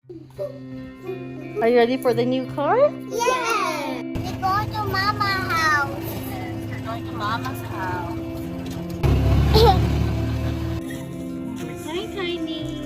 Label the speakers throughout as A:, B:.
A: Are you ready for the new car?
B: Yeah! We go to Mama's house.
A: We're going to Mama's house. Hi, Tiny.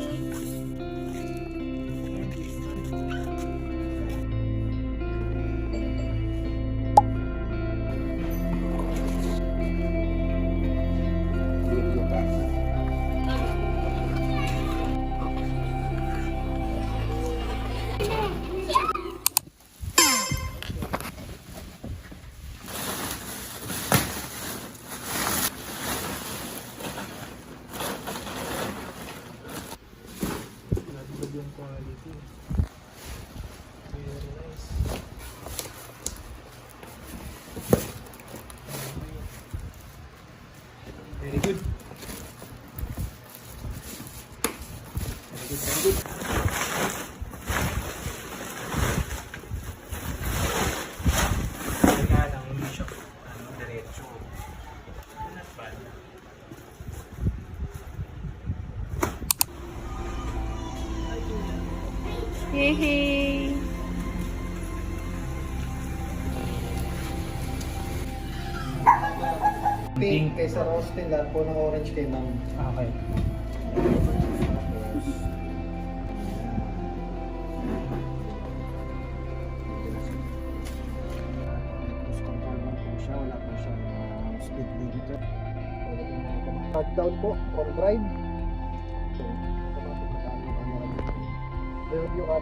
C: Yung quality. Very nice. Very good. Very good, very good. Kaya lang, hindi siya diretso. Not bad.
A: Hey.
D: Pink kaysa rose nila, po ng orange kay ma'am.
C: Okay.
D: Cruise control lang po siya, wala po siya speed limiter. Start down po, or drive. Automatic na tayo yung camera dito. Review ka.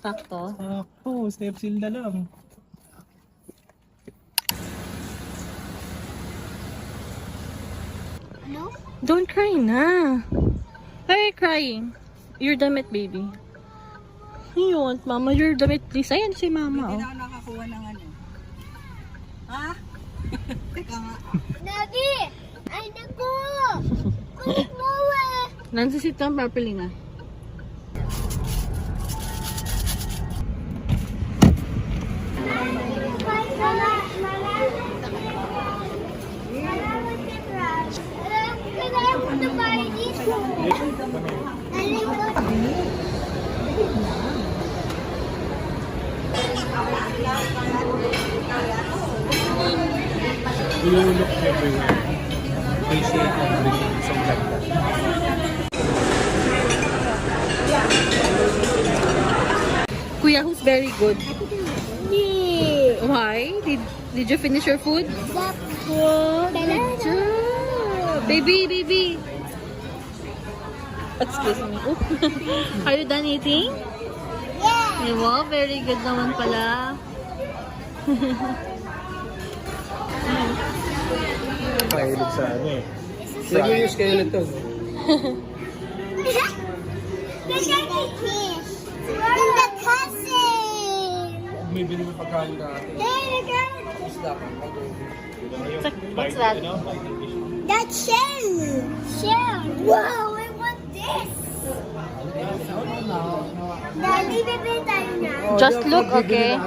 A: Sakto.
C: Sakto, step seal na lang.
B: No?
A: Don't cry na. Why are you crying? You're damit, baby. You want mama your damit, please. Ayan si mama.
E: Hindi
A: Oh.
E: na ako nakakuha ng ano. Ha? Teka nga.
B: Daddy! Ay, naku! Kulit mo eh!
A: Nansisit lang properly na.
B: Can I want to buy this one? And then go
C: You look everywhere. They say everything, something like that.
A: Kuya, who's very good?
B: Me!
A: Why? Did you finish your food?
B: Good
A: job. Baby. Excuse me. Oop. Are you done eating?
B: Yeah!
A: Ay, wow, very good naman pala.
C: Mahilig sa ano eh. Lagi yung skeleton.
B: There's a fish! In the cousin!
C: May binili pagkain natin.
B: There, again!
C: Isda pa.
A: What's that?
B: That's shell! Shell! Wow, I want this! Daddy, bibili tayo na.
A: Just look, okay?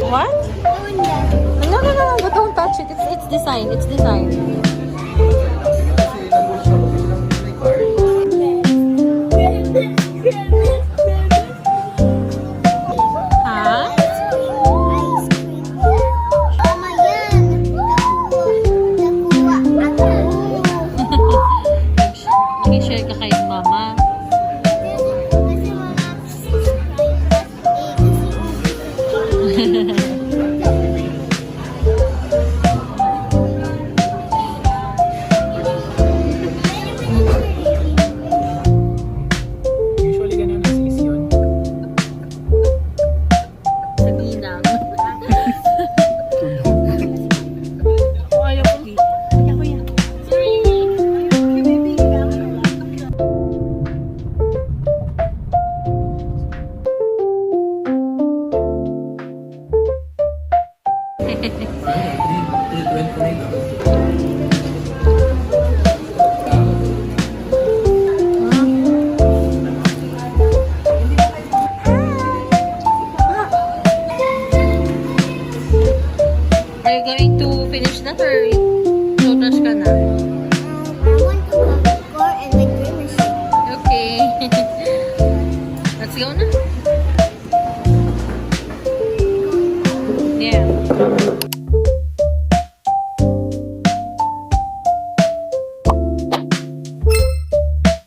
A: What? No, don't touch it. It's design.